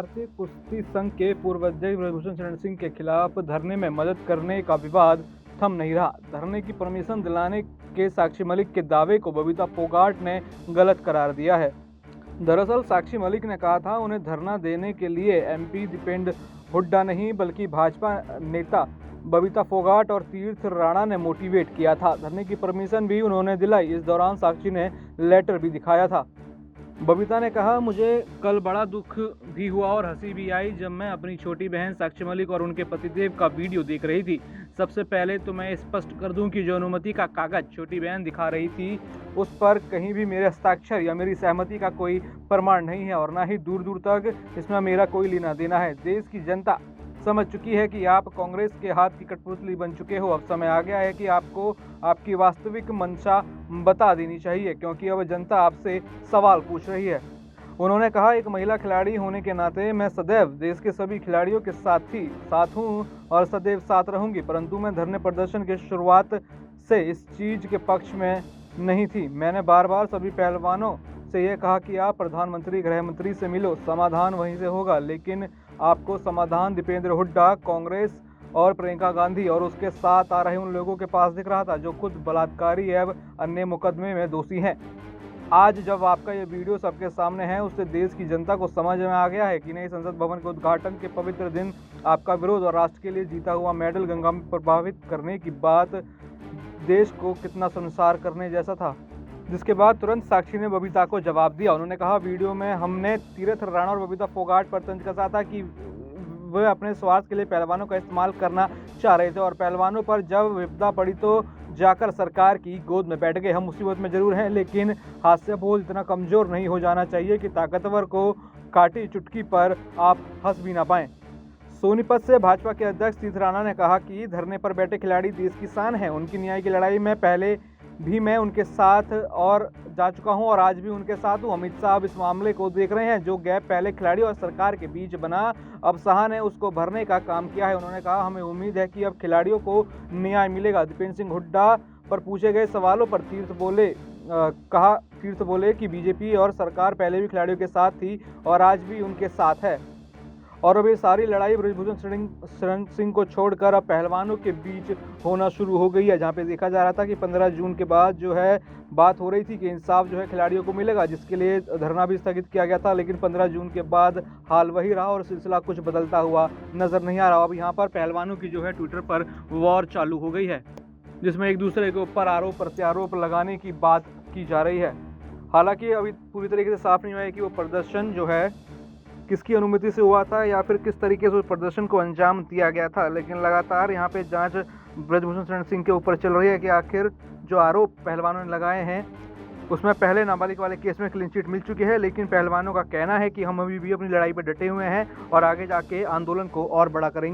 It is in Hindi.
भारतीय कुश्ती संघ के पूर्व अध्यक्ष ब्रजभूषण शरण सिंह के खिलाफ धरने में मदद करने का विवाद थम नहीं रहा। धरने की परमिशन दिलाने के साक्षी मलिक के दावे को बबीता फोगाट ने गलत करार दिया है। दरअसल साक्षी मलिक ने कहा था उन्हें धरना देने के लिए एमपी दीपेंद्र हुड्डा नहीं बल्कि भाजपा नेता बबीता फोगाट और तीर्थ राणा ने मोटिवेट किया था। धरने की परमिशन भी उन्होंने दिलाई। इस दौरान साक्षी ने लेटर भी दिखाया था। बबीता ने कहा, मुझे कल बड़ा दुख भी हुआ और हंसी भी आई जब मैं अपनी छोटी बहन साक्षी मलिक और उनके पतिदेव का वीडियो देख रही थी। सबसे पहले तो मैं स्पष्ट कर दूं कि जो अनुमति का कागज छोटी बहन दिखा रही थी उस पर कहीं भी मेरे हस्ताक्षर या मेरी सहमति का कोई प्रमाण नहीं है और ना ही दूर दूर तक इसमें मेरा कोई लेना देना है। देश की जनता समझ चुकी है कि आप कांग्रेस के हाथ की कठपुतली बन चुके हो। अब समय आ गया है कि आपको आपकी वास्तविक मंशा बता देनी चाहिए, क्योंकि अब जनता आपसे सवाल पूछ रही है। उन्होंने कहा, एक महिला खिलाड़ी होने के नाते मैं सदैव देश के सभी खिलाड़ियों के साथ हूं और सदैव साथ रहूंगी, परंतु मैं धरने प्रदर्शन की शुरुआत से इस चीज के पक्ष में नहीं थी। मैंने बार बार सभी पहलवानों से यह कहा कि आप प्रधानमंत्री गृह मंत्री से मिलो, समाधान वहीं से होगा, लेकिन आपको समाधान दीपेंद्र हुड्डा, कांग्रेस और प्रियंका गांधी और उसके साथ आ रहे उन लोगों के पास दिख रहा था जो खुद बलात्कारी एवं अन्य मुकदमे में दोषी हैं। आज जब आपका ये वीडियो सबके सामने है, उससे देश की जनता को समझ में आ गया है कि नए संसद भवन के उद्घाटन के पवित्र दिन आपका विरोध और राष्ट्र के लिए जीता हुआ मेडल गंगा में प्रभावित करने की बात देश को कितना शर्मसार करने जैसा था। जिसके बाद तुरंत साक्षी ने बबीता को जवाब दिया। उन्होंने कहा, वीडियो में हमने तीर्थ राणा और बबीता फोगाट पर तंज कसा था कि वे अपने स्वार्थ के लिए पहलवानों का इस्तेमाल करना चाह रहे थे और पहलवानों पर जब विपदा पड़ी तो जाकर सरकार की गोद में बैठ गए। हम मुसीबत में जरूर हैं, लेकिन हास्य बोझ इतना कमजोर नहीं हो जाना चाहिए कि ताकतवर को काटी चुटकी पर आप हंस भी ना पाएं। सोनीपत से भाजपा के अध्यक्ष तीर्थ राणा ने कहा कि धरने पर बैठे खिलाड़ी देश की शान है। उनकी न्याय की लड़ाई में पहले भी मैं उनके साथ और जा चुका हूं और आज भी उनके साथ हूं। अमित शाह अब इस मामले को देख रहे हैं। जो गैप पहले खिलाड़ी और सरकार के बीच बना, अब शाह ने उसको भरने का काम किया है। उन्होंने कहा, हमें उम्मीद है कि अब खिलाड़ियों को न्याय मिलेगा। दीपेंद्र सिंह हुड्डा पर पूछे गए सवालों पर तीर्थ बोले कि बीजेपी और सरकार पहले भी खिलाड़ियों के साथ थी और आज भी उनके साथ है और अब ये सारी लड़ाई ब्रजभूषण शरण सिंह को छोड़कर अब पहलवानों के बीच होना शुरू हो गई है। जहां पे देखा जा रहा था कि 15 जून के बाद जो है बात हो रही थी कि इंसाफ जो है खिलाड़ियों को मिलेगा, जिसके लिए धरना भी स्थगित किया गया था, लेकिन 15 जून के बाद हाल वही रहा और सिलसिला कुछ बदलता हुआ नजर नहीं आ रहा। अब यहाँ पर पहलवानों की जो है ट्विटर पर वॉर चालू हो गई है, जिसमें एक दूसरे के ऊपर आरोप प्रत्यारोप लगाने की बात की जा रही है। हालांकि अभी पूरी तरीके से साफ नहीं हुआ है कि वो प्रदर्शन जो है किसकी अनुमति से हुआ था या फिर किस तरीके से उस प्रदर्शन को अंजाम दिया गया था, लेकिन लगातार यहाँ पे जांच ब्रजभूषण शरण सिंह के ऊपर चल रही है कि आखिर जो आरोप पहलवानों ने लगाए हैं उसमें पहले नाबालिग वाले केस में क्लीन चिट मिल चुकी है, लेकिन पहलवानों का कहना है कि हम अभी भी अपनी लड़ाई पर डटे हुए हैं और आगे जाके आंदोलन को और बड़ा करेंगे।